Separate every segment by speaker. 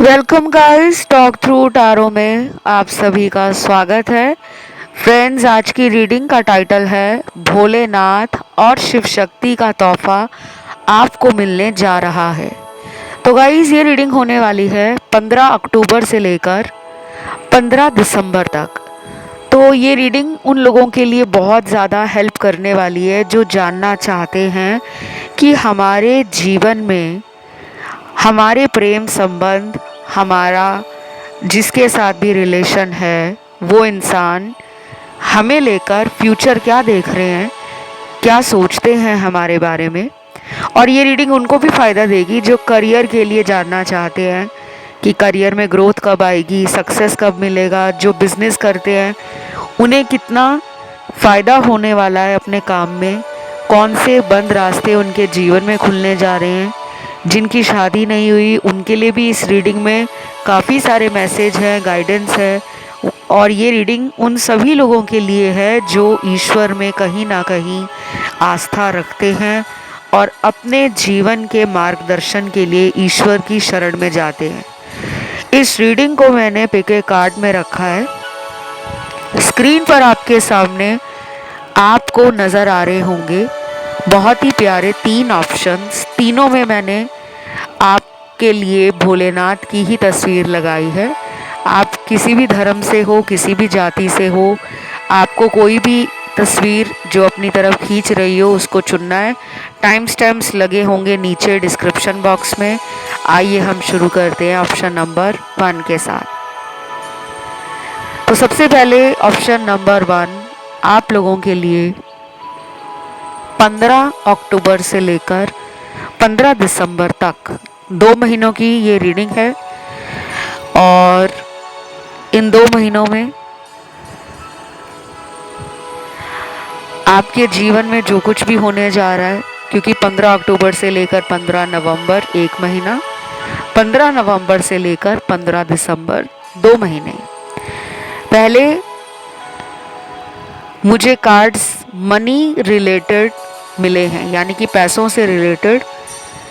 Speaker 1: Welcome guys, talk through tarot में आप सभी का स्वागत है। फ्रेंड्स, आज की रीडिंग का टाइटल है भोलेनाथ और शिव शक्ति का तोहफा आपको मिलने जा रहा है। तो गाइस, ये रीडिंग होने वाली है 15 अक्टूबर से लेकर 15 दिसंबर तक। तो ये रीडिंग उन लोगों के लिए बहुत ज़्यादा हेल्प करने वाली है जो जानना चाहते हैं कि हमारे जीवन में हमारे प्रेम संबंध, हमारा जिसके साथ भी रिलेशन है, वो इंसान हमें लेकर फ्यूचर क्या देख रहे हैं, क्या सोचते हैं हमारे बारे में। और ये रीडिंग उनको भी फ़ायदा देगी जो करियर के लिए जानना चाहते हैं कि करियर में ग्रोथ कब आएगी, सक्सेस कब मिलेगा। जो बिज़नेस करते हैं उन्हें कितना फ़ायदा होने वाला है अपने काम में, कौन से बंद रास्ते उनके जीवन में खुलने जा रहे हैं। जिनकी शादी नहीं हुई उनके लिए भी इस रीडिंग में काफ़ी सारे मैसेज हैं, गाइडेंस है। और ये रीडिंग उन सभी लोगों के लिए है जो ईश्वर में कहीं ना कहीं आस्था रखते हैं और अपने जीवन के मार्गदर्शन के लिए ईश्वर की शरण में जाते हैं। इस रीडिंग को मैंने पिके कार्ड में रखा है। स्क्रीन पर आपके सामने आपको नज़र आ रहे होंगे बहुत ही प्यारे 3 ऑप्शंस। तीनों में मैंने आपके लिए भोलेनाथ की ही तस्वीर लगाई है। आप किसी भी धर्म से हो, किसी भी जाति से हो, आपको कोई भी तस्वीर जो अपनी तरफ खींच रही हो उसको चुनना है। टाइम स्टैम्प्स लगे होंगे नीचे डिस्क्रिप्शन बॉक्स में। आइए हम शुरू करते हैं ऑप्शन नंबर 1 के साथ। तो सबसे पहले ऑप्शन नंबर 1 आप लोगों के लिए 15 अक्टूबर से लेकर 15 दिसंबर तक 2 महीनों की ये रीडिंग है। और इन 2 महीनों में आपके जीवन में जो कुछ भी होने जा रहा है, क्योंकि 15 अक्टूबर से लेकर 15 नवंबर 1 महीना, 15 नवंबर से लेकर 15 दिसंबर 2 महीने। पहले मुझे कार्ड्स मनी रिलेटेड मिले हैं, यानी कि पैसों से रिलेटेड।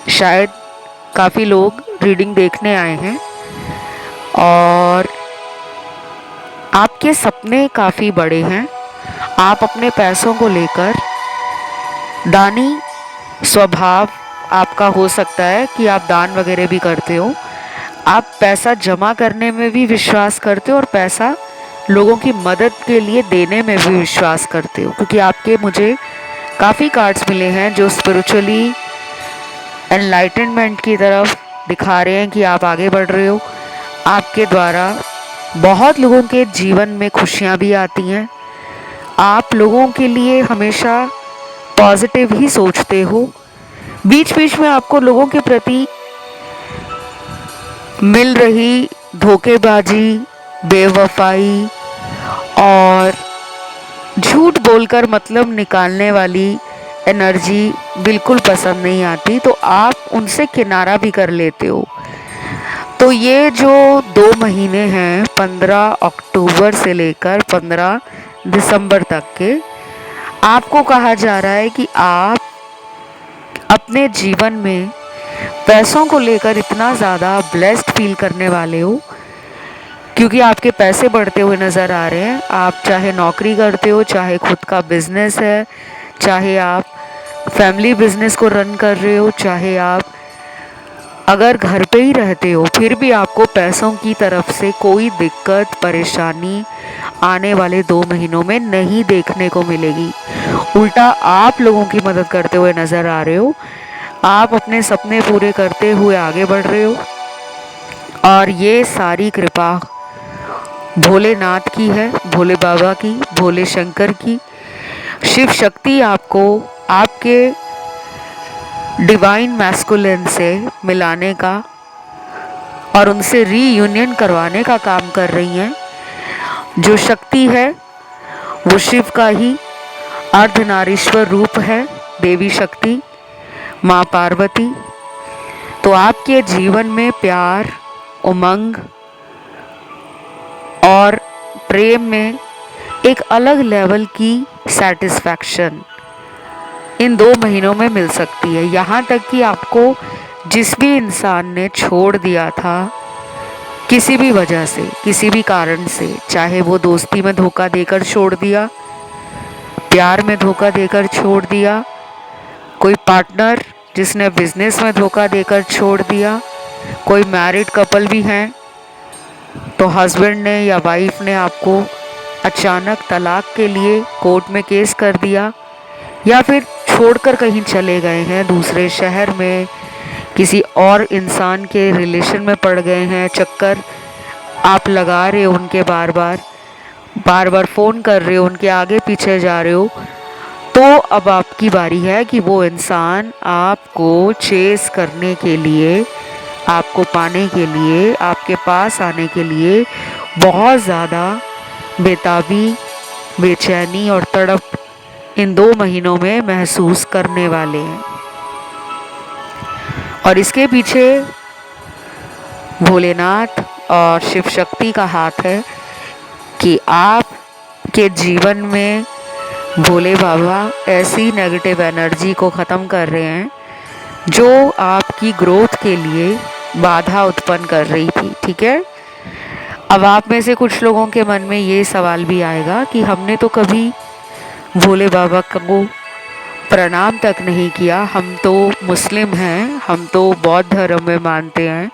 Speaker 1: शायद काफ़ी लोग रीडिंग देखने आए हैं और आपके सपने काफ़ी बड़े हैं। आप अपने पैसों को लेकर दानी स्वभाव आपका हो सकता है कि आप दान वगैरह भी करते हो। आप पैसा जमा करने में भी विश्वास करते हो और पैसा लोगों की मदद के लिए देने में भी विश्वास करते हो, क्योंकि आपके मुझे काफ़ी कार्ड्स मिले हैं जो स्पिरिचुअली एनलाइटनमेंट की तरफ दिखा रहे हैं कि आप आगे बढ़ रहे हो। आपके द्वारा बहुत लोगों के जीवन में खुशियाँ भी आती हैं। आप लोगों के लिए हमेशा पॉजिटिव ही सोचते हो। बीच बीच में आपको लोगों के प्रति मिल रही धोखेबाजी, बेवफाई और झूठ बोलकर मतलब निकालने वाली एनर्जी बिल्कुल पसंद नहीं आती, तो आप उनसे किनारा भी कर लेते हो। तो ये जो 2 महीने हैं 15 अक्टूबर से लेकर 15 दिसंबर तक के, आपको कहा जा रहा है कि आप अपने जीवन में पैसों को लेकर इतना ज़्यादा ब्लेस्ड फील करने वाले हो, क्योंकि आपके पैसे बढ़ते हुए नज़र आ रहे हैं। आप चाहे नौकरी करते हो, चाहे खुद का बिजनेस है, चाहे आप फैमिली बिजनेस को रन कर रहे हो, चाहे आप अगर घर पे ही रहते हो, फिर भी आपको पैसों की तरफ से कोई दिक्कत परेशानी आने वाले 2 महीनों में नहीं देखने को मिलेगी। उल्टा आप लोगों की मदद करते हुए नज़र आ रहे हो। आप अपने सपने पूरे करते हुए आगे बढ़ रहे हो और ये सारी कृपा भोलेनाथ की है, भोले बाबा की, भोले शंकर की। शिव शक्ति आपको आपके डिवाइन मैस्कुलिन से मिलाने का और उनसे रीयूनियन करवाने का काम कर रही हैं। जो शक्ति है वो शिव का ही अर्धनारीश्वर रूप है, देवी शक्ति, माँ पार्वती। तो आपके जीवन में प्यार, उमंग और प्रेम में एक अलग लेवल की सेटिस्फैक्शन इन 2 महीनों में मिल सकती है। यहाँ तक कि आपको जिस भी इंसान ने छोड़ दिया था, किसी भी वजह से, किसी भी कारण से, चाहे वो दोस्ती में धोखा देकर छोड़ दिया, प्यार में धोखा देकर छोड़ दिया, कोई पार्टनर जिसने बिजनेस में धोखा देकर छोड़ दिया, कोई मैरिड कपल भी हैं तो हस्बैंड ने या वाइफ ने आपको अचानक तलाक के लिए कोर्ट में केस कर दिया, या फिर छोड़कर कहीं चले गए हैं दूसरे शहर में, किसी और इंसान के रिलेशन में पड़ गए हैं, चक्कर आप लगा रहे हो उनके, बार बार फ़ोन कर रहे हो, उनके आगे पीछे जा रहे हो, तो अब आपकी बारी है कि वो इंसान आपको चेस करने के लिए, आपको पाने के लिए, आपके पास आने के लिए बहुत ज़्यादा बेताबी, बेचैनी और तड़प इन 2 महीनों में महसूस करने वाले हैं। और इसके पीछे भोलेनाथ और शिव शक्ति का हाथ है कि आपके जीवन में भोले बाबा ऐसी नेगेटिव एनर्जी को ख़त्म कर रहे हैं जो आपकी ग्रोथ के लिए बाधा उत्पन्न कर रही थी। ठीक है, अब आप में से कुछ लोगों के मन में ये सवाल भी आएगा कि हमने तो कभी भोले बाबा को प्रणाम तक नहीं किया, हम तो मुस्लिम हैं, हम तो बौद्ध धर्म में मानते हैं,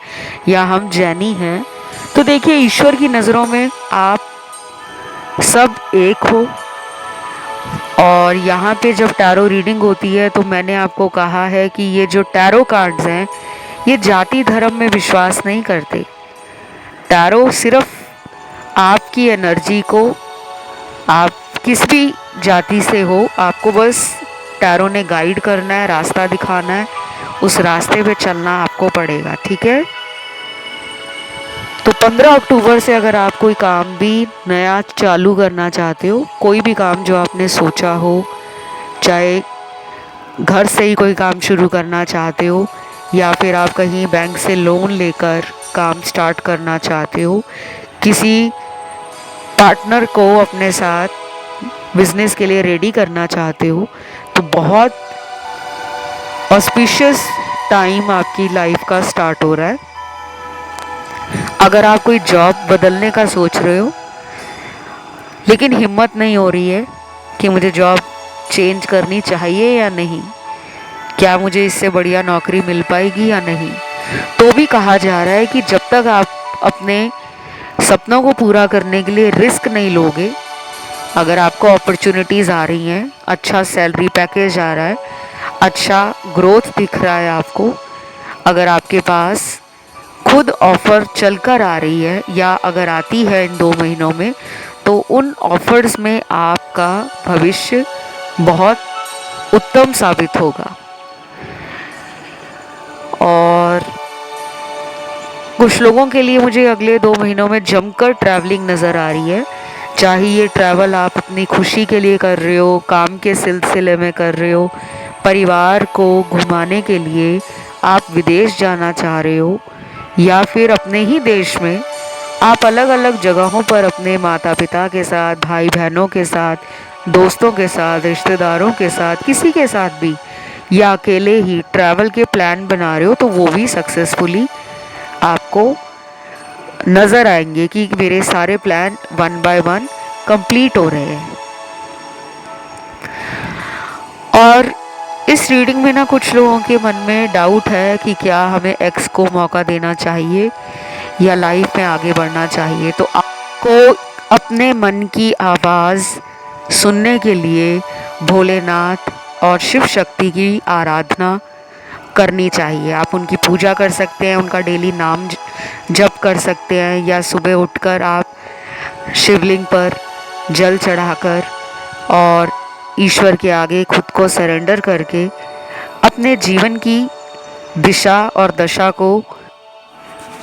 Speaker 1: या हम जैनी हैं। तो देखिए, ईश्वर की नज़रों में आप सब एक हो। और यहाँ पे जब टैरो रीडिंग होती है तो मैंने आपको कहा है कि ये जो टैरो कार्ड्स हैं ये जाति धर्म में विश्वास नहीं करते। टैरो सिर्फ आपकी एनर्जी को, आप किस भी जाति से हो, आपको बस टैरो ने गाइड करना है, रास्ता दिखाना है, उस रास्ते पे चलना आपको पड़ेगा। ठीक है, तो 15 अक्टूबर से अगर आप कोई काम भी नया चालू करना चाहते हो, कोई भी काम जो आपने सोचा हो, चाहे घर से ही कोई काम शुरू करना चाहते हो या फिर आप कहीं बैंक से लोन लेकर काम स्टार्ट करना चाहते हो, किसी पार्टनर को अपने साथ बिजनेस के लिए रेडी करना चाहते हो, तो बहुत ऑस्पिशियस टाइम आपकी लाइफ का स्टार्ट हो रहा है। अगर आप कोई जॉब बदलने का सोच रहे हो लेकिन हिम्मत नहीं हो रही है कि मुझे जॉब चेंज करनी चाहिए या नहीं, क्या मुझे इससे बढ़िया नौकरी मिल पाएगी या नहीं, तो भी कहा जा रहा है कि जब तक आप अपने सपनों को पूरा करने के लिए रिस्क नहीं लोगे, अगर आपको अपॉर्चुनिटीज़ आ रही हैं, अच्छा सैलरी पैकेज आ रहा है, अच्छा ग्रोथ दिख रहा है आपको, अगर आपके पास खुद ऑफ़र चलकर आ रही है या अगर आती है इन 2 महीनों में, तो उन ऑफ़र्स में आपका भविष्य बहुत उत्तम साबित होगा। और कुछ लोगों के लिए मुझे अगले 2 महीनों में जमकर ट्रैवलिंग नज़र आ रही है। चाहे ये ट्रैवल आप अपनी खुशी के लिए कर रहे हो, काम के सिलसिले में कर रहे हो, परिवार को घुमाने के लिए आप विदेश जाना चाह रहे हो, या फिर अपने ही देश में आप अलग अलग जगहों पर अपने माता पिता के साथ, भाई बहनों के साथ, दोस्तों के साथ, रिश्तेदारों के साथ, किसी के साथ भी या अकेले ही ट्रैवल के प्लान बना रहे हो, तो वो भी सक्सेसफुली आपको नज़र आएंगे कि मेरे सारे प्लान 1 बाय 1 कंप्लीट हो रहे हैं। और इस रीडिंग में ना कुछ लोगों के मन में डाउट है कि क्या हमें एक्स को मौका देना चाहिए या लाइफ में आगे बढ़ना चाहिए। तो आपको अपने मन की आवाज़ सुनने के लिए भोलेनाथ और शिव शक्ति की आराधना करनी चाहिए। आप उनकी पूजा कर सकते हैं, उनका डेली नाम जप कर सकते हैं, या सुबह उठकर आप शिवलिंग पर जल चढ़ाकर और ईश्वर के आगे खुद को सरेंडर करके अपने जीवन की दिशा और दशा को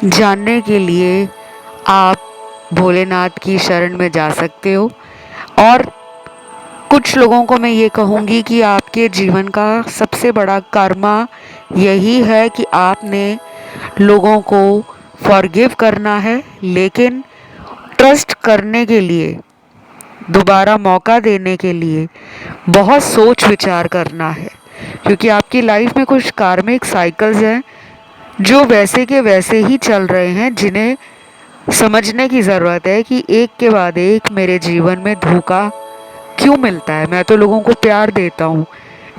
Speaker 1: जानने के लिए आप भोलेनाथ की शरण में जा सकते हो। और कुछ लोगों को मैं ये कहूँगी कि आपके जीवन का सबसे बड़ा कर्मा यही है कि आपने लोगों को फॉरगिव करना है, लेकिन ट्रस्ट करने के लिए, दोबारा मौका देने के लिए बहुत सोच विचार करना है, क्योंकि आपकी लाइफ में कुछ कार्मिक साइकिल्स हैं जो वैसे के वैसे ही चल रहे हैं, जिन्हें समझने की ज़रूरत है कि एक के बाद एक मेरे जीवन में धोखा क्यों मिलता है। मैं तो लोगों को प्यार देता हूँ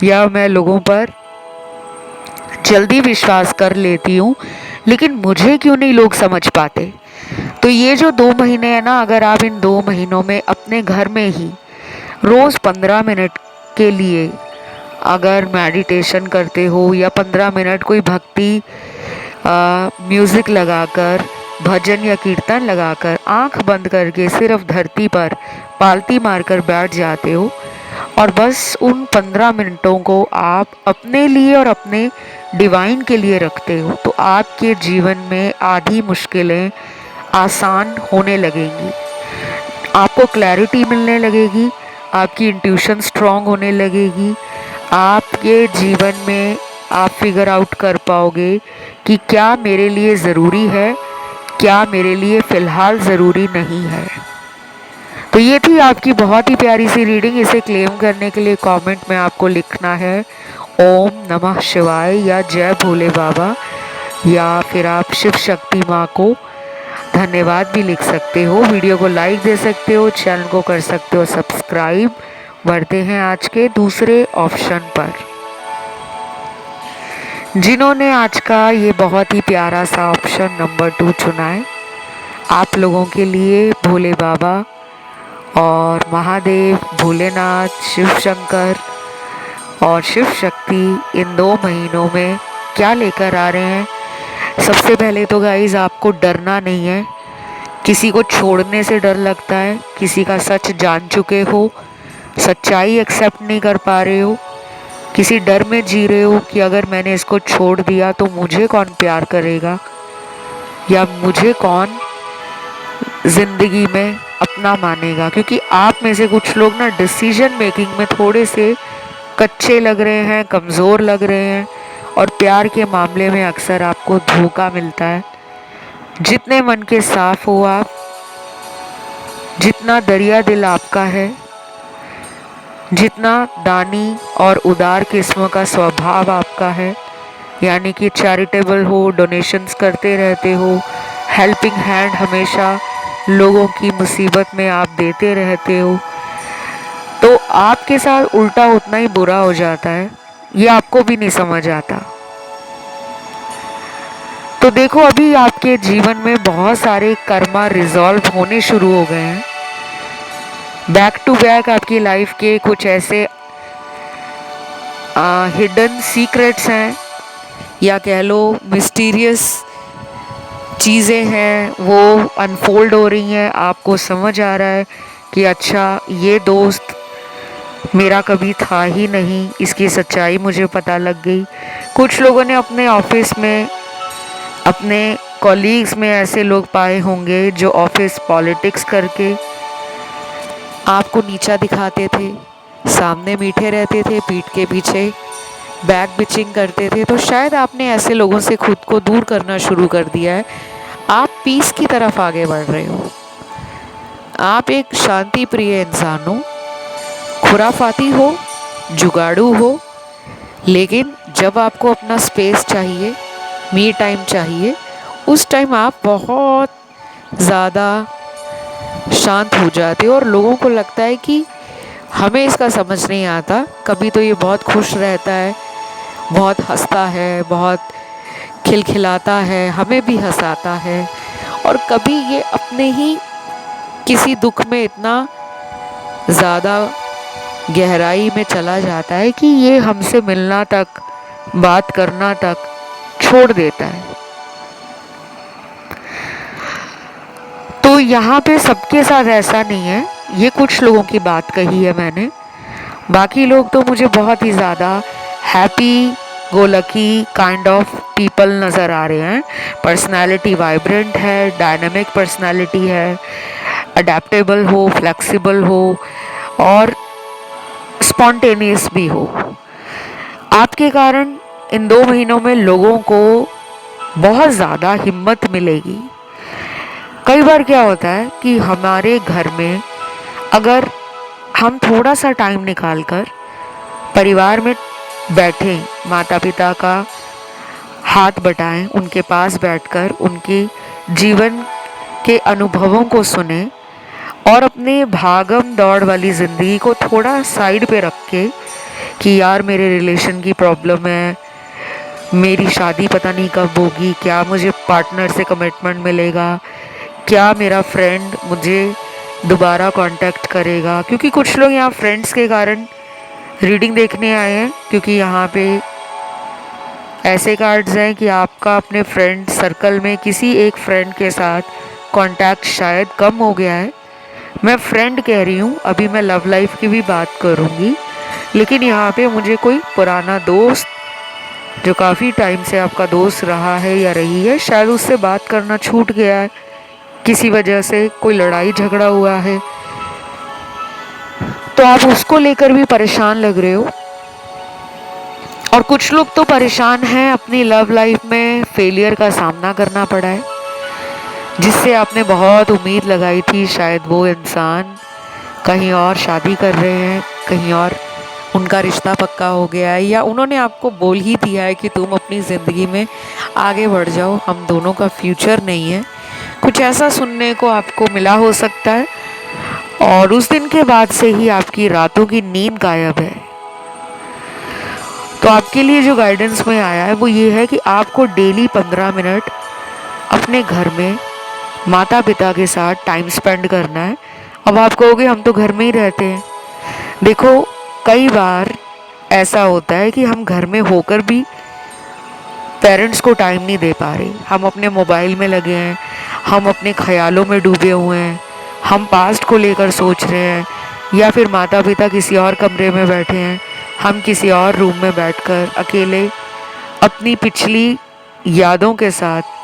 Speaker 1: या मैं लोगों पर जल्दी विश्वास कर लेती हूँ, लेकिन मुझे क्यों नहीं लोग समझ पाते। तो ये जो 2 महीने है ना, अगर आप इन 2 महीनों में अपने घर में ही रोज़ 15 मिनट के लिए अगर मेडिटेशन करते हो या 15 मिनट कोई भक्ति म्यूज़िक लगाकर, भजन या कीर्तन लगाकर आंख बंद करके सिर्फ धरती पर पालती मारकर बैठ जाते हो और बस उन 15 मिनटों को आप अपने लिए और अपने डिवाइन के लिए रखते हो, तो आपके जीवन में आधी मुश्किलें आसान होने लगेंगी। आपको क्लैरिटी मिलने लगेगी, आपकी इंट्यूशन स्ट्रांग होने लगेगी, आपके जीवन में आप फिगर आउट कर पाओगे कि क्या मेरे लिए ज़रूरी है, क्या मेरे लिए फ़िलहाल ज़रूरी नहीं है। तो ये थी आपकी बहुत ही प्यारी सी रीडिंग। इसे क्लेम करने के लिए कमेंट में आपको लिखना है ओम नमः शिवाय या जय भोले बाबा, या फिर आप शिव शक्ति माँ को धन्यवाद भी लिख सकते हो। वीडियो को लाइक दे सकते हो, चैनल को कर सकते हो सब्सक्राइब। बढ़ते हैं आज के दूसरे ऑप्शन पर। जिन्होंने आज का ये बहुत ही प्यारा सा ऑप्शन नंबर 2 चुना है, आप लोगों के लिए भोले बाबा और महादेव, भोलेनाथ, शिव शंकर और शिव शक्ति इन 2 महीनों में क्या लेकर आ रहे हैं। सबसे पहले तो गाइज आपको डरना नहीं है। किसी को छोड़ने से डर लगता है, किसी का सच जान चुके हो, सच्चाई एक्सेप्ट नहीं कर पा रहे हो, किसी डर में जी रहे हो कि अगर मैंने इसको छोड़ दिया तो मुझे कौन प्यार करेगा या मुझे कौन ज़िंदगी में अपना मानेगा। क्योंकि आप में से कुछ लोग ना डिसीजन मेकिंग में थोड़े से कच्चे लग रहे हैं, कमज़ोर लग रहे हैं और प्यार के मामले में अक्सर आपको धोखा मिलता है। जितने मन के साफ हो आप, जितना दरिया दिल आपका है, जितना दानी और उदार किस्म का स्वभाव आपका है, यानी कि चैरिटेबल हो, डोनेशंस करते रहते हो, हेल्पिंग हैंड हमेशा लोगों की मुसीबत में आप देते रहते हो, तो आपके साथ उल्टा उतना ही बुरा हो जाता है। ये आपको भी नहीं समझ आता। तो देखो, अभी आपके जीवन में बहुत सारे कर्मा रिजॉल्व होने शुरू हो गए हैं। बैक टू बैक आपकी लाइफ के कुछ ऐसे हिडन सीक्रेट्स हैं या कह लो मिस्टीरियस चीज़ें हैं, वो अनफोल्ड हो रही हैं। आपको समझ आ रहा है कि अच्छा, ये दोस्त मेरा कभी था ही नहीं, इसकी सच्चाई मुझे पता लग गई। कुछ लोगों ने अपने ऑफिस में, अपने कॉलीग्स में ऐसे लोग पाए होंगे जो ऑफिस पॉलिटिक्स करके आपको नीचा दिखाते थे, सामने मीठे रहते थे, पीठ के पीछे बैक बिचिंग करते थे। तो शायद आपने ऐसे लोगों से खुद को दूर करना शुरू कर दिया है। आप पीस की तरफ आगे बढ़ रहे हो। आप एक शांति प्रिय इंसान हो, खुराफाती हो, जुगाड़ू हो, लेकिन जब आपको अपना स्पेस चाहिए, मी टाइम चाहिए, उस टाइम आप बहुत ज़्यादा शांत हो जाते हो और लोगों को लगता है कि हमें इसका समझ नहीं आता। कभी तो ये बहुत खुश रहता है, बहुत हंसता है, बहुत खिलखिलाता है, हमें भी हंसाता है, और कभी ये अपने ही किसी दुख में इतना ज़्यादा गहराई में चला जाता है कि ये हमसे मिलना तक, बात करना तक छोड़ देता है। तो यहाँ पे सबके साथ ऐसा नहीं है, ये कुछ लोगों की बात कही है मैंने। बाकी लोग तो मुझे बहुत ही ज़्यादा happy go lucky kind of people नज़र आ रहे हैं। पर्सनालिटी वाइब्रेंट है, डायनामिक पर्सनालिटी है, अडेप्टेबल हो, फ्लेक्सिबल हो और स्पॉन्टेनियस भी हो। आपके कारण इन 2 महीनों में लोगों को बहुत ज़्यादा हिम्मत मिलेगी। कई बार क्या होता है कि हमारे घर में अगर हम थोड़ा सा टाइम निकालकर परिवार में बैठें, माता पिता का हाथ बटाएं, उनके पास बैठकर उनके जीवन के अनुभवों को सुने और अपने भागम दौड़ वाली ज़िंदगी को थोड़ा साइड पे रख के कि यार मेरे रिलेशन की प्रॉब्लम है, मेरी शादी पता नहीं कब होगी, क्या मुझे पार्टनर से कमिटमेंट मिलेगा, क्या मेरा फ्रेंड मुझे दोबारा कांटेक्ट करेगा। क्योंकि कुछ लोग यहाँ फ्रेंड्स के कारण रीडिंग देखने आए हैं, क्योंकि यहाँ पे ऐसे कार्ड्स हैं कि आपका अपने फ्रेंड सर्कल में किसी एक फ्रेंड के साथ कांटेक्ट शायद कम हो गया है। मैं फ्रेंड कह रही हूँ, अभी मैं लव लाइफ की भी बात करूँगी, लेकिन यहाँ पे मुझे कोई पुराना दोस्त जो काफ़ी टाइम से आपका दोस्त रहा है या रही है, शायद उससे बात करना छूट गया है, किसी वजह से कोई लड़ाई झगड़ा हुआ है, तो आप उसको लेकर भी परेशान लग रहे हो। और कुछ लोग तो परेशान हैं, अपनी लव लाइफ में फेलियर का सामना करना पड़ा है, जिससे आपने बहुत उम्मीद लगाई थी, शायद वो इंसान कहीं और शादी कर रहे हैं, कहीं और उनका रिश्ता पक्का हो गया है, या उन्होंने आपको बोल ही दिया है कि तुम अपनी ज़िंदगी में आगे बढ़ जाओ, हम दोनों का फ्यूचर नहीं है। कुछ ऐसा सुनने को आपको मिला हो सकता है, और उस दिन के बाद से ही आपकी रातों की नींद गायब है। तो आपके लिए जो गाइडेंस में आया है वो ये है कि आपको डेली 15 मिनट अपने घर में माता पिता के साथ टाइम स्पेंड करना है। अब आप कहोगे हम तो घर में ही रहते हैं। देखो, कई बार ऐसा होता है कि हम घर में होकर भी पेरेंट्स को टाइम नहीं दे पा रहे, हम अपने मोबाइल में लगे हैं, हम अपने ख्यालों में डूबे हुए हैं, हम पास्ट को लेकर सोच रहे हैं, या फिर माता पिता किसी और कमरे में बैठे हैं, हम किसी और रूम में बैठकर अकेले अपनी पिछली यादों के साथ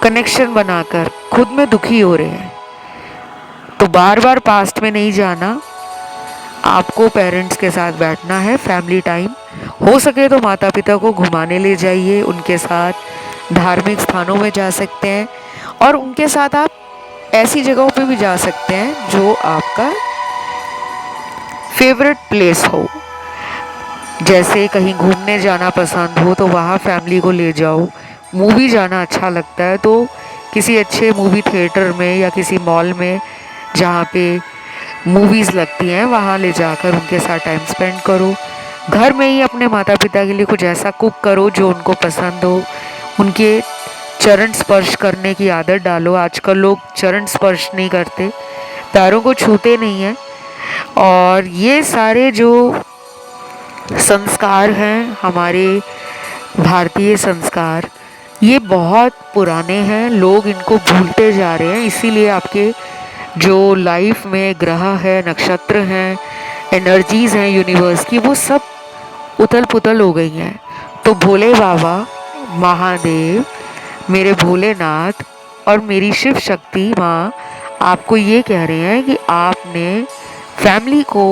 Speaker 1: कनेक्शन बनाकर खुद में दुखी हो रहे हैं। तो बार बार पास्ट में नहीं जाना, आपको पेरेंट्स के साथ बैठना है, फैमिली टाइम। हो सके तो माता पिता को घुमाने ले जाइए, उनके साथ धार्मिक स्थानों में जा सकते हैं, और उनके साथ आप ऐसी जगहों पे भी जा सकते हैं जो आपका फेवरेट प्लेस हो। जैसे कहीं घूमने जाना पसंद हो तो वहाँ फैमिली को ले जाओ, मूवी जाना अच्छा लगता है तो किसी अच्छे मूवी थिएटर में या किसी मॉल में जहाँ पे मूवीज़ लगती हैं वहाँ ले जाकर उनके साथ टाइम स्पेंड करो। घर में ही अपने माता पिता के लिए कुछ ऐसा कुक करो जो उनको पसंद हो, उनके चरण स्पर्श करने की आदत डालो। आजकल लोग चरण स्पर्श नहीं करते, पैरों को छूते नहीं हैं, और ये सारे जो संस्कार हैं हमारे भारतीय संस्कार, ये बहुत पुराने हैं, लोग इनको भूलते जा रहे हैं। इसीलिए आपके जो लाइफ में ग्रह है, नक्षत्र हैं, एनर्जीज़ हैं यूनिवर्स की, वो सब उथल पुथल हो गई हैं। तो भोले बाबा, महादेव, मेरे भोलेनाथ और मेरी शिव शक्ति माँ आपको ये कह रहे हैं कि आपने फैमिली को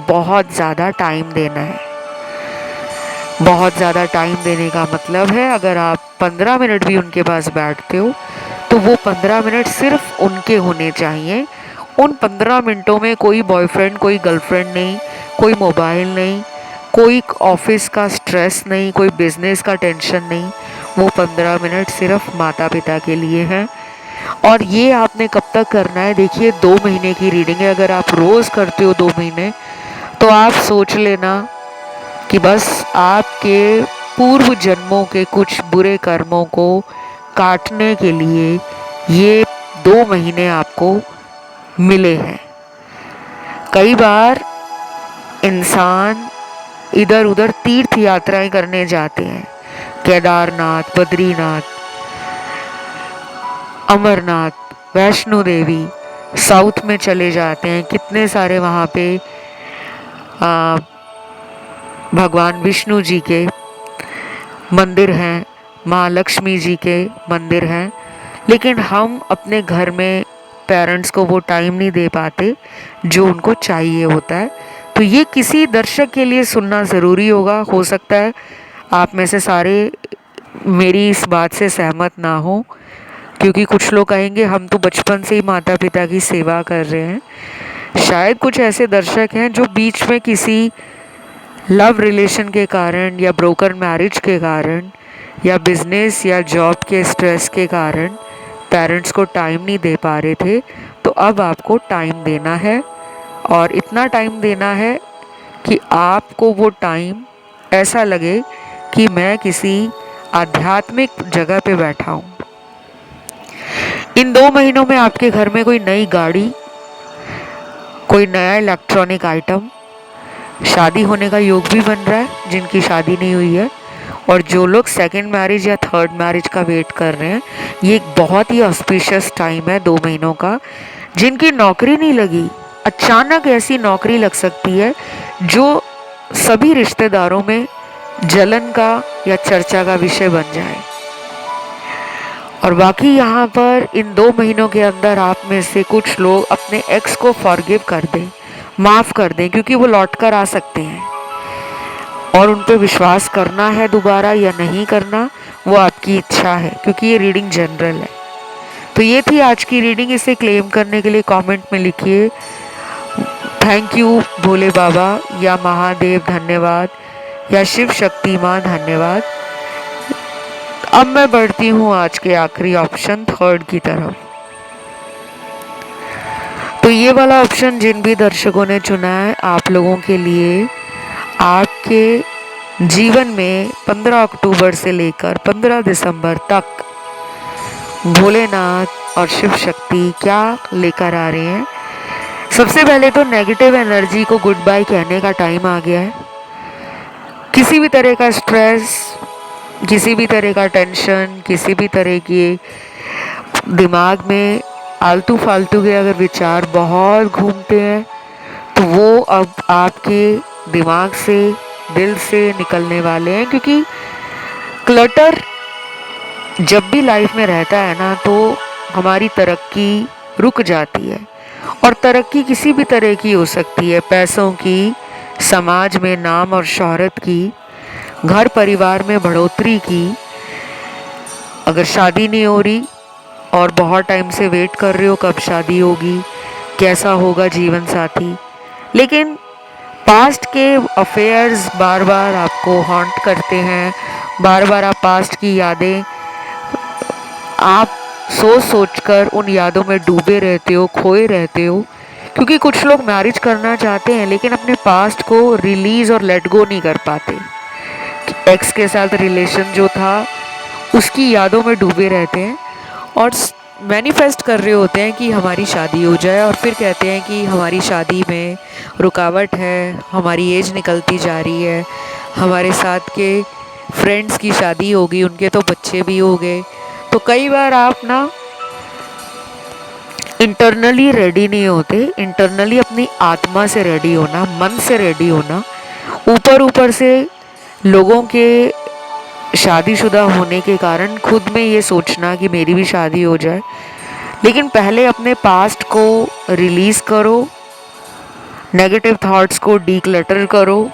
Speaker 1: बहुत ज़्यादा टाइम देना है। बहुत ज़्यादा टाइम देने का मतलब है, अगर आप 15 मिनट भी उनके पास बैठते हो तो वो 15 मिनट सिर्फ उनके होने चाहिए। उन 15 मिनटों में कोई बॉयफ्रेंड, कोई गर्लफ्रेंड नहीं, कोई मोबाइल नहीं, कोई ऑफिस का स्ट्रेस नहीं, कोई बिजनेस का टेंशन नहीं। वो 15 मिनट सिर्फ माता पिता के लिए हैं। और ये आपने कब तक करना है? देखिए, 2 महीने की रीडिंग है। अगर आप रोज़ करते हो 2 महीने, तो आप सोच लेना कि बस आपके पूर्व जन्मों के कुछ बुरे कर्मों को काटने के लिए ये 2 महीने आपको मिले हैं। कई बार इंसान इधर उधर तीर्थ यात्राएं करने जाते हैं, केदारनाथ, बद्रीनाथ, अमरनाथ, वैष्णो देवी, साउथ में चले जाते हैं। कितने सारे वहाँ पे भगवान विष्णु जी के मंदिर हैं, माँ लक्ष्मी जी के मंदिर हैं, लेकिन हम अपने घर में पेरेंट्स को वो टाइम नहीं दे पाते जो उनको चाहिए होता है। तो ये किसी दर्शक के लिए सुनना ज़रूरी होगा। हो सकता है आप में से सारे मेरी इस बात से सहमत ना हो, क्योंकि कुछ लोग कहेंगे हम तो बचपन से ही माता पिता की सेवा कर रहे हैं। शायद कुछ ऐसे दर्शक हैं जो बीच में किसी लव रिलेशन के कारण या ब्रोकन मैरिज के कारण या बिजनेस या जॉब के स्ट्रेस के कारण पेरेंट्स को टाइम नहीं दे पा रहे थे, तो अब आपको टाइम देना है, और इतना टाइम देना है कि आपको वो टाइम ऐसा लगे कि मैं किसी आध्यात्मिक जगह पे बैठा हूँ। इन 2 महीनों में आपके घर में कोई नई गाड़ी, कोई नया इलेक्ट्रॉनिक आइटम, शादी होने का योग भी बन रहा है जिनकी शादी नहीं हुई है, और जो लोग सेकंड मैरिज या थर्ड मैरिज का वेट कर रहे हैं, ये एक बहुत ही ऑस्पिशियस टाइम है 2 महीनों का। जिनकी नौकरी नहीं लगी, अचानक ऐसी नौकरी लग सकती है जो सभी रिश्तेदारों में जलन का या चर्चा का विषय बन जाए। और बाकी यहाँ पर इन 2 महीनों के अंदर आप में से कुछ लोग अपने एक्स को फॉरगिव कर दें, माफ़ कर दें, क्योंकि वो लौट कर आ सकते हैं, और उन पे विश्वास करना है दोबारा या नहीं करना वो आपकी इच्छा है, क्योंकि ये रीडिंग जनरल है। तो ये थी आज की रीडिंग। इसे क्लेम करने के लिए कमेंट में लिखिए थैंक यू भोले बाबा, या महादेव धन्यवाद, या शिव शक्ति माँ धन्यवाद। अब मैं बढ़ती हूँ आज के आखिरी ऑप्शन थर्ड की तरफ। तो ये वाला ऑप्शन जिन भी दर्शकों ने चुना है, आप लोगों के लिए आपके जीवन में 15 अक्टूबर से लेकर 15 दिसंबर तक भोलेनाथ और शिव शक्ति क्या लेकर आ रहे हैं। सबसे पहले तो नेगेटिव एनर्जी को गुड बाय कहने का टाइम आ गया है। किसी भी तरह का स्ट्रेस, किसी भी तरह का टेंशन, किसी भी तरह की दिमाग में आलतू फालतू के अगर विचार बहुत घूमते हैं, तो वो अब आपके दिमाग से, दिल से निकलने वाले हैं। क्योंकि क्लटर जब भी लाइफ में रहता है ना, तो हमारी तरक्की रुक जाती है। और तरक्की किसी भी तरह की हो सकती है, पैसों की, समाज में नाम और शोहरत की, घर परिवार में बढ़ोतरी की। अगर शादी नहीं हो रही और बहुत टाइम से वेट कर रहे हो कब शादी होगी, कैसा होगा जीवन साथी, लेकिन पास्ट के अफेयर्स बार बार आपको हॉन्ट करते हैं, बार बार आप पास्ट की यादें, आप सोच सोच कर उन यादों में डूबे रहते हो, खोए रहते हो। क्योंकि कुछ लोग मैरिज करना चाहते हैं लेकिन अपने पास्ट को रिलीज और लेट गो नहीं कर पाते। एक्स के साथ रिलेशन जो था उसकी यादों में डूबे रहते हैं और मैनिफेस्ट कर रहे होते हैं कि हमारी शादी हो जाए, और फिर कहते हैं कि हमारी शादी में रुकावट है, हमारी एज निकलती जा रही है, हमारे साथ के फ्रेंड्स की शादी होगी, उनके तो बच्चे भी हो गए। तो कई बार आप ना इंटरनली रेडी नहीं होते। इंटरनली अपनी आत्मा से रेडी होना, मन से रेडी होना, ऊपर ऊपर से लोगों के शादीशुदा होने के कारण खुद में ये सोचना कि मेरी भी शादी हो जाए। लेकिन पहले अपने पास्ट को रिलीज़ करो, नेगेटिव थॉट्स को डीक्लटर करो।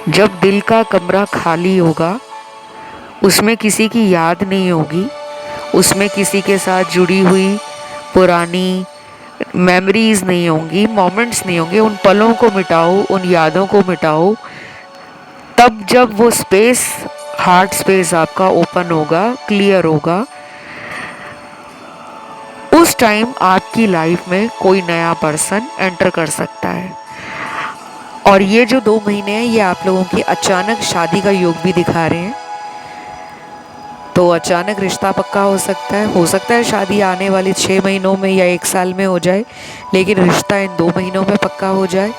Speaker 1: जब दिल का कमरा खाली होगा, उसमें किसी की याद नहीं होगी, उसमें किसी के साथ जुड़ी हुई पुरानी मेमोरीज नहीं होंगी, मोमेंट्स नहीं होंगे। उन पलों को मिटाओ, उन यादों को मिटाओ। तब जब वो स्पेस, हार्ट स्पेस आपका ओपन होगा, क्लियर होगा, उस टाइम आपकी लाइफ में कोई नया पर्सन एंटर कर सकता है। और ये जो 2 महीने हैं, ये आप लोगों की अचानक शादी का योग भी दिखा रहे हैं। तो अचानक रिश्ता पक्का हो सकता है शादी आने वाले 6 महीनों में या 1 साल में हो जाए, लेकिन रिश्ता इन 2 महीनों में पक्का हो जाए।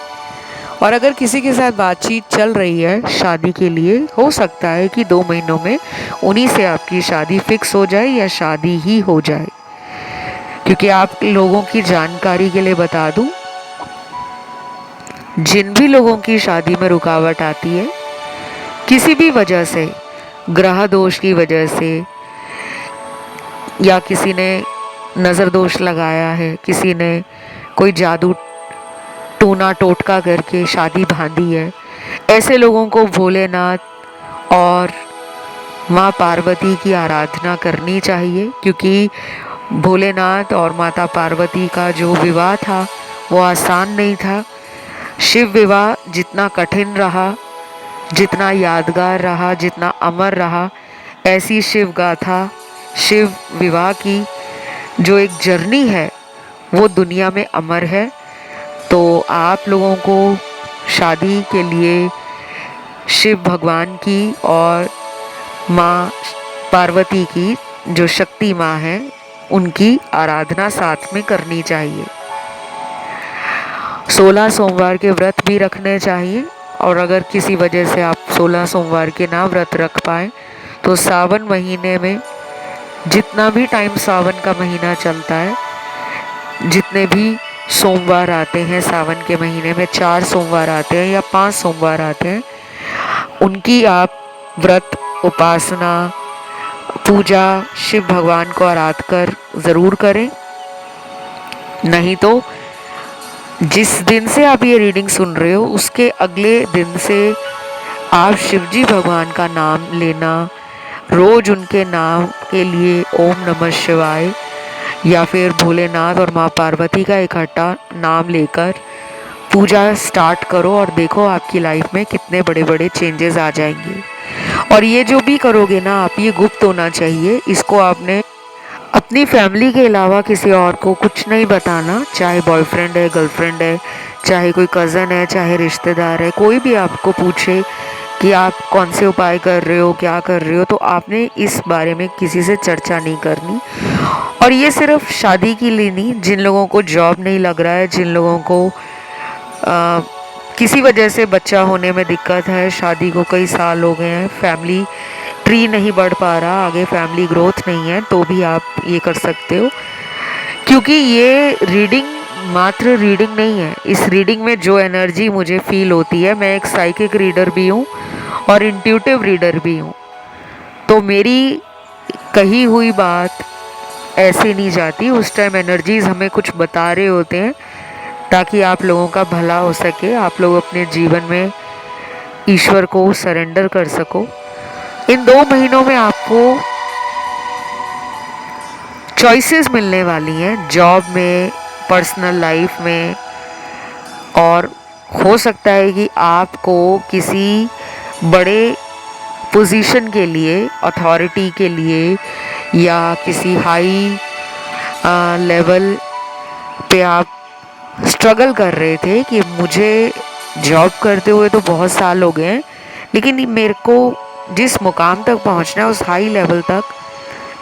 Speaker 1: और अगर किसी के साथ बातचीत चल रही है शादी के लिए, हो सकता है कि 2 महीनों में उन्हीं से आपकी शादी फिक्स हो जाए या शादी ही हो जाए। क्योंकि आप लोगों की जानकारी के लिए बता दूं, जिन भी लोगों की शादी में रुकावट आती है किसी भी वजह से, ग्रह दोष की वजह से, या किसी ने नज़र दोष लगाया है, किसी ने कोई जादू टूना टोटका करके शादी बांधी है, ऐसे लोगों को भोलेनाथ और माँ पार्वती की आराधना करनी चाहिए। क्योंकि भोलेनाथ और माता पार्वती का जो विवाह था वो आसान नहीं था। शिव विवाह जितना कठिन रहा, जितना यादगार रहा, जितना अमर रहा, ऐसी शिव गाथा, शिव विवाह की जो एक जर्नी है वो दुनिया में अमर है। तो आप लोगों को शादी के लिए शिव भगवान की और माँ पार्वती की, जो शक्ति माँ है, उनकी आराधना साथ में करनी चाहिए। 16 सोमवार के व्रत भी रखने चाहिए। और अगर किसी वजह से आप 16 सोमवार के ना व्रत रख पाए तो सावन महीने में जितना भी टाइम सावन का महीना चलता है, जितने भी सोमवार आते हैं सावन के महीने में, 4 सोमवार आते हैं या 5 सोमवार आते हैं, उनकी आप व्रत, उपासना, पूजा शिव भगवान को आराध कर ज़रूर करें। नहीं तो जिस दिन से आप ये रीडिंग सुन रहे हो उसके अगले दिन से आप शिवजी भगवान का नाम लेना, रोज उनके नाम के लिए ओम नमः शिवाय या फिर भोलेनाथ और माँ पार्वती का इकट्ठा नाम लेकर पूजा स्टार्ट करो और देखो आपकी लाइफ में कितने बड़े बड़े चेंजेस आ जाएंगे। और ये जो भी करोगे ना आप, ये गुप्त होना चाहिए। इसको आपने अपनी फैमिली के अलावा किसी और को कुछ नहीं बताना, चाहे बॉयफ्रेंड है, गर्लफ्रेंड है, चाहे कोई कज़न है, चाहे रिश्तेदार है, कोई भी आपको पूछे कि आप कौन से उपाय कर रहे हो, क्या कर रहे हो, तो आपने इस बारे में किसी से चर्चा नहीं करनी। और ये सिर्फ शादी के लिए नहीं, जिन लोगों को जॉब नहीं लग रहा है, जिन लोगों को किसी वजह से बच्चा होने में दिक्कत है, शादी को कई साल हो गए हैं, फैमिली ट्री नहीं बढ़ पा रहा, आगे फैमिली ग्रोथ नहीं है, तो भी आप ये कर सकते हो। क्योंकि ये रीडिंग मात्र रीडिंग नहीं है। इस रीडिंग में जो एनर्जी मुझे फील होती है, मैं एक साइकिक रीडर भी हूँ और इंट्यूटिव रीडर भी हूँ, तो मेरी कही हुई बात ऐसे नहीं जाती। उस टाइम एनर्जीज हमें कुछ बता रहे होते हैं ताकि आप लोगों का भला हो सके, आप लोग अपने जीवन में ईश्वर को सरेंडर कर सको। इन 2 महीनों में आपको चॉइसेस मिलने वाली हैं, जॉब में, पर्सनल लाइफ में, और हो सकता है कि आपको किसी बड़े पोजीशन के लिए, अथॉरिटी के लिए या किसी हाई लेवल पे आप स्ट्रगल कर रहे थे कि मुझे जॉब करते हुए तो बहुत साल हो गए हैं, लेकिन मेरे को जिस मुकाम तक पहुंचना है, उस हाई लेवल तक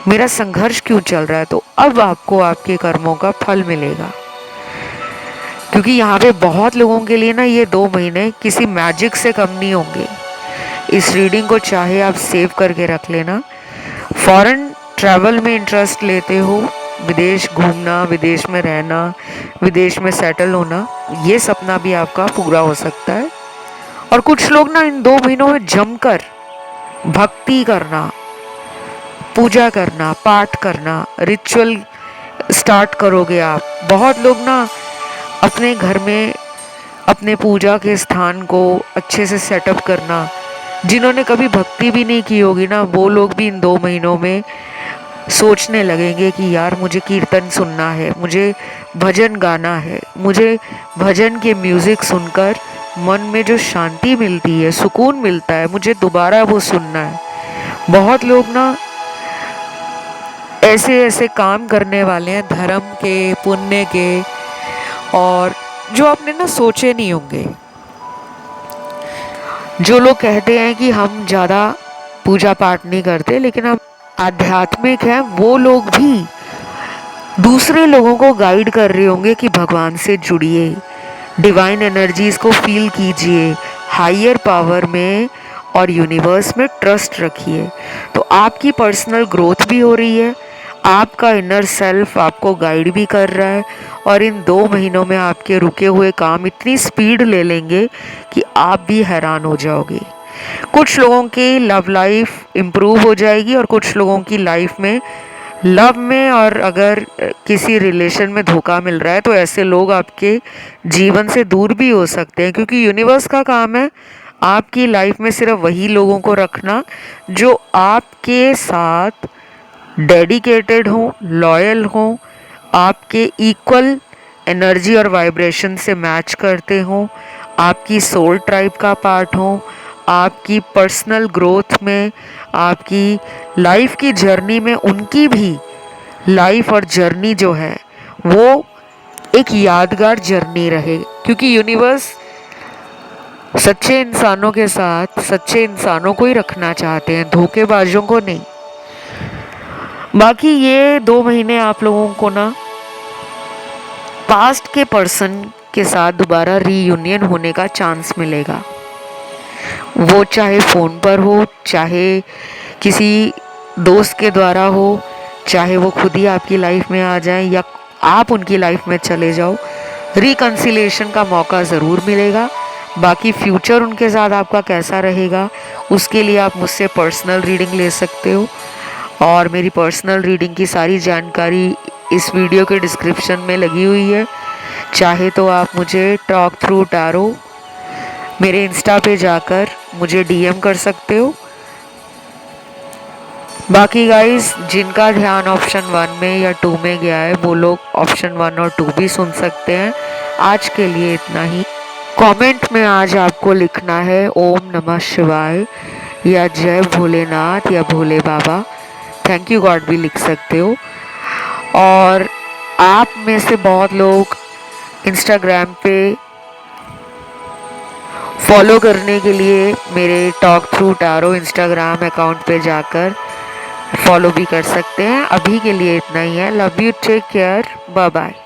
Speaker 1: मेरा संघर्ष क्यों चल रहा है। तो अब आपको आपके कर्मों का फल मिलेगा, क्योंकि यहाँ पे बहुत लोगों के लिए ना ये 2 महीने किसी मैजिक से कम नहीं होंगे। इस रीडिंग को चाहे आप सेव करके रख लेना। फॉरेन ट्रैवल में इंटरेस्ट लेते हो, विदेश घूमना, विदेश में रहना, विदेश में सेटल होना, ये सपना भी आपका पूरा हो सकता है। और कुछ लोग ना इन 2 महीनों में जमकर भक्ति करना, पूजा करना, पाठ करना, रिचुअल स्टार्ट करोगे आप। बहुत लोग ना अपने घर में अपने पूजा के स्थान को अच्छे से सेटअप करना, जिन्होंने कभी भक्ति भी नहीं की होगी ना, वो लोग भी इन 2 महीनों में सोचने लगेंगे कि यार मुझे कीर्तन सुनना है, मुझे भजन गाना है, मुझे भजन के म्यूज़िक सुनकर मन में जो शांति मिलती है, सुकून मिलता है, मुझे दोबारा वो सुनना है। बहुत लोग ना ऐसे ऐसे काम करने वाले हैं, धर्म के, पुण्य के, और जो आपने ना सोचे नहीं होंगे। जो लोग कहते हैं कि हम ज़्यादा पूजा पाठ नहीं करते लेकिन हम आध्यात्मिक हैं, वो लोग भी दूसरे लोगों को गाइड कर रहे होंगे कि भगवान से जुड़िए, डिवाइन एनर्जीज को फील कीजिए, हायर पावर में और यूनिवर्स में ट्रस्ट रखिए। तो आपकी पर्सनल ग्रोथ भी हो रही है, आपका इनर सेल्फ आपको गाइड भी कर रहा है, और इन 2 महीनों में आपके रुके हुए काम इतनी स्पीड ले लेंगे कि आप भी हैरान हो जाओगे। कुछ लोगों की लव लाइफ इम्प्रूव हो जाएगी और कुछ लोगों की लाइफ में, लव में और अगर किसी रिलेशन में धोखा मिल रहा है तो ऐसे लोग आपके जीवन से दूर भी हो सकते हैं, क्योंकि यूनिवर्स का काम है आपकी लाइफ में सिर्फ वही लोगों को रखना जो आपके साथ डेडिकेटेड हो, लॉयल हो, आपके इक्वल एनर्जी और वाइब्रेशन से मैच करते हो, आपकी सोल ट्राइब का पार्ट हो, आपकी पर्सनल ग्रोथ में, आपकी लाइफ की जर्नी में उनकी भी लाइफ और जर्नी जो है वो एक यादगार जर्नी रहे, क्योंकि यूनिवर्स सच्चे इंसानों के साथ सच्चे इंसानों को ही रखना चाहते हैं, धोखेबाजों को नहीं। बाकी ये 2 महीने आप लोगों को ना पास्ट के पर्सन के साथ दोबारा रीयूनियन होने का चांस मिलेगा। वो चाहे फ़ोन पर हो, चाहे किसी दोस्त के द्वारा हो, चाहे वो खुद ही आपकी लाइफ में आ जाए या आप उनकी लाइफ में चले जाओ, रिकन्सिलेशन का मौका ज़रूर मिलेगा। बाकी फ्यूचर उनके साथ आपका कैसा रहेगा उसके लिए आप मुझसे पर्सनल रीडिंग ले सकते हो, और मेरी पर्सनल रीडिंग की सारी जानकारी इस वीडियो के डिस्क्रिप्शन में लगी हुई है। चाहे तो आप मुझे टॉक थ्रू टैरो मेरे इंस्टा पे जाकर मुझे डीएम कर सकते हो। बाकी गाइस, जिनका ध्यान ऑप्शन 1 में या 2 में गया है वो लोग ऑप्शन 1 और 2 भी सुन सकते हैं। आज के लिए इतना ही। कमेंट में आज आपको लिखना है ओम नमः शिवाय या जय भोलेनाथ या भोले बाबा, थैंक यू गॉड भी लिख सकते हो। और आप में से बहुत लोग इंस्टाग्राम पे फॉलो करने के लिए मेरे talk through tarot Instagram account पे जाकर फॉलो भी कर सकते हैं। अभी के लिए इतना ही है। Love you, take care, bye bye.